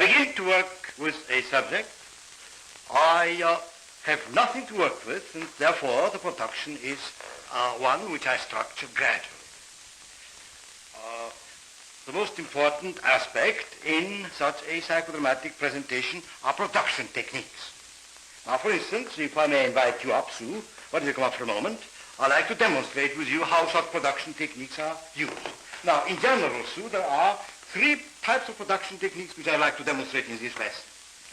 begin to work with a subject, I have nothing to work with, and therefore the production is one which I structure gradually. The most important aspect in such a psychodramatic presentation are production techniques. Now, for instance, if I may invite you up, Sue, why don't you come up for a moment? I'd like to demonstrate with you how such production techniques are used. Now, in general, Sue, there are three types of production techniques which I'd like to demonstrate in this lesson.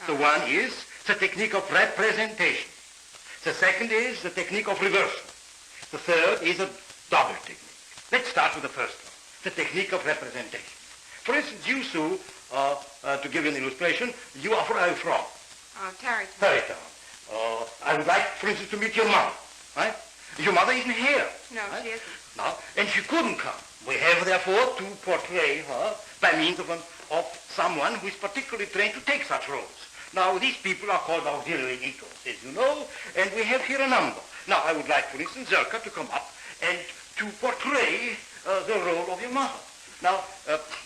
So one is the technique of representation. The second is the technique of reversal. The third is a double technique. Let's start with the first one, the technique of representation. For instance, you, Sue, to give you an illustration, you are from? Tarrytown. Tarrytown. I would like, for instance, to meet your mother, right? Your mother isn't here. No, right? she isn't. No, and she couldn't come. We have, therefore, to portray her by means of someone who is particularly trained to take such roles. Now, these people are called auxiliary egos, as you know, and we have here a number. Now, I would like, for instance, Zerka to come up and to portray the role of your mother. Now,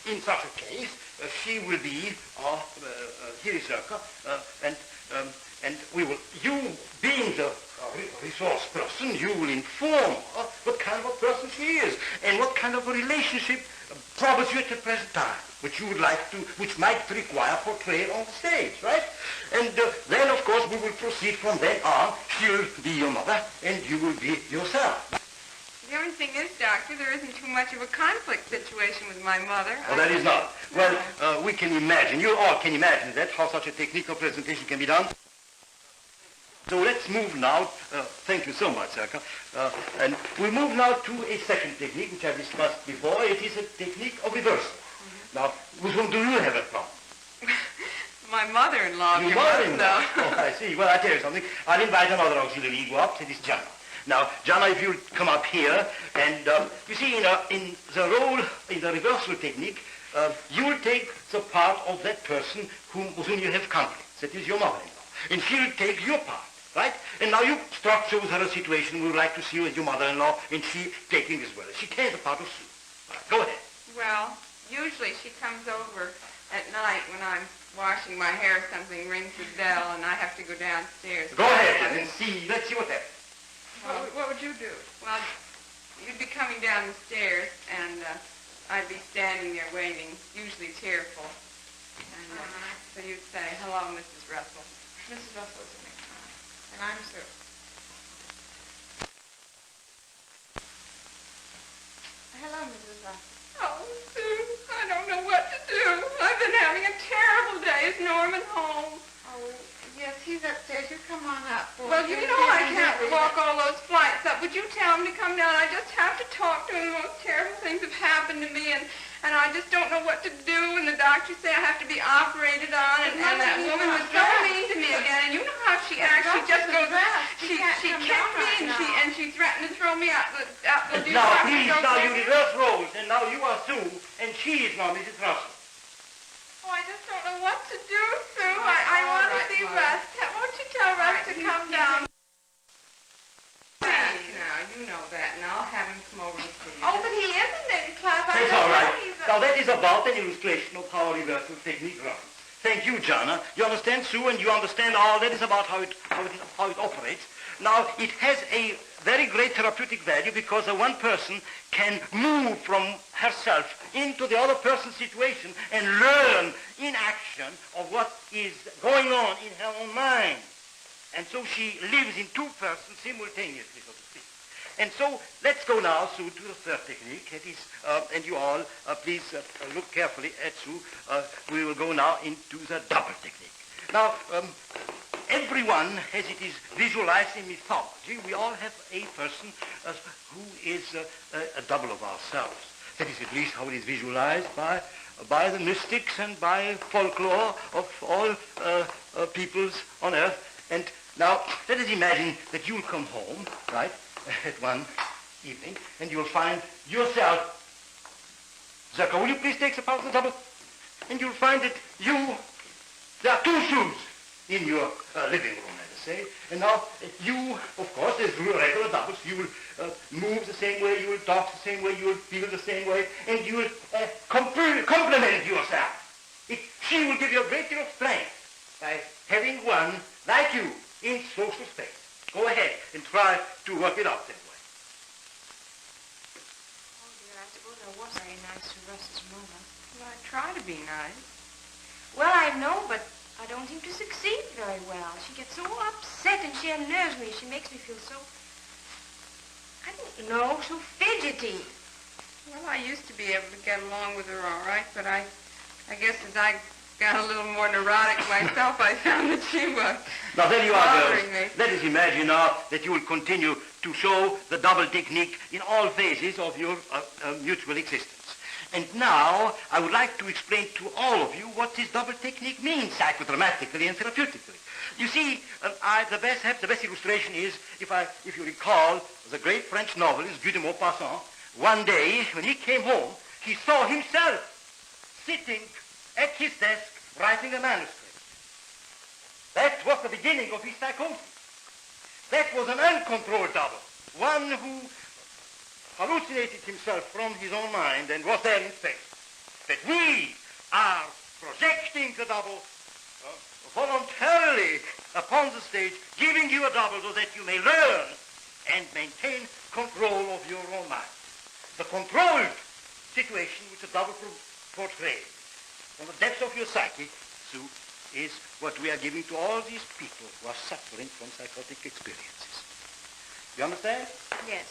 in such a case, she will be, here is Zerka, and we will, you being the resource person, you will inform her what kind of a person she is and what kind of a relationship troubles you at the present time, which you would like to, which might require portrayal on the stage, right? And then, of course, we will proceed from then on. She'll be your mother and you will be yourself. The only thing is, Doctor, there isn't too much of a conflict situation with my mother. Oh, that is not. Well, we can imagine, you all can imagine that, how such a technical presentation can be done. So let's move now, thank you so much, Zerka, and we move now to a second technique, which I discussed before. It is a technique of reversal. Mm-hmm. Now, with whom do you have a problem? My mother-in-law. Your mother-in-law? Oh, I see. Well, I'll tell you something. I'll invite another auxiliary ego up. It is Jana. Now, Jana, if you'll come up here, and you see, in the role, in the reversal technique, you will take the part of that person with whom you have conflict. That is your mother-in-law. And she will take your part. Right? And now you structure with her a situation we would like to see you as your mother-in-law, and she taking as well. She takes the part of Sue. Right, go ahead. Well, usually she comes over at night when I'm washing my hair, something rings the bell, and I have to go downstairs. Go ahead and see. Let's see what happens. Well, what would you do? Well, you'd be coming down the stairs, and I'd be standing there waiting, usually tearful. And so you'd say, "Hello, Mrs. Russell." Mrs. Russell is me. And I'm Sue. Hello, Mrs. Russell. Oh, Sue, I don't know what to do. I've been having a terrible day. Is Norman home? Oh, yes, he's upstairs. You come on up. Well, you know I can't walk all those flights up. Would you tell him to come down? I just have to talk to him. The most terrible things have happened to me, and I just don't know what to do. And the doctors say I have to be operated on, and that woman was so mean to me again. And you know how she acts. She just goes, she kicked me, and she threatened to throw me out the Now, please, now you reverse roles, and now you are Sue, and she is now Mrs. Russell. Oh, I just don't know what to do, Sue. I want to see Russ. Won't you tell Russ to come down? Now, you know that, and I'll have him come over and see you. Oh, but he isn't in class. That's all right. Now, that is about an illustration of how a reversal technique runs. Thank you, Jana. You understand, Sue, and you understand all that is about how it operates. Now, it has a very great therapeutic value because one person can move from herself into the other person's situation and learn in action of what is going on in her own mind. And so she lives in two persons simultaneously, so to speak. And so let's go now, Sue, to the third technique. It is, and you all, please look carefully at Sue. We will go now into the double technique. Now, everyone, as it is visualized in mythology, we all have a person who is a double of ourselves. That is at least how it is visualized by the mystics and by folklore of all peoples on earth. And now, let us imagine that you'll come home, right, at one evening, and you'll find yourself. Zerka, will you please take the part of the double? And you'll find that there are two shoes in your living room, let us say. And now, you, of course, as regular doubles, you will move the same way, you will talk the same way, you will feel the same way, and you will complement yourself. She will give you a great deal of strength by having one like you in social space. Go ahead and try to work it out that way. Oh, dear, I suppose I was very nice to Russ's mother. Well, I try to be nice. Well, I know, but I don't seem to succeed very well. She gets so upset and she unnerves me. She makes me feel so, I don't know, so fidgety. Well, I used to be able to get along with her all right, but I guess as I got a little more neurotic myself, I found that she was Now there you are, girls. bothering me. Let us imagine now that you will continue to show the double technique in all phases of your mutual existence. And now I would like to explain to all of you what this double technique means psychodramatically and therapeutically. You see, the best illustration is, if you recall, the great French novelist Guy de Maupassant. One day, when he came home, he saw himself sitting at his desk writing a manuscript. That was the beginning of his psychosis. That was an uncontrolled double, one who hallucinated himself from his own mind and was there in space. That we are projecting the double voluntarily upon the stage, giving you a double so that you may learn and maintain control of your own mind. The controlled situation which a double portrays from the depths of your psyche, Sue, is what we are giving to all these people who are suffering from psychotic experiences. You understand? Yes.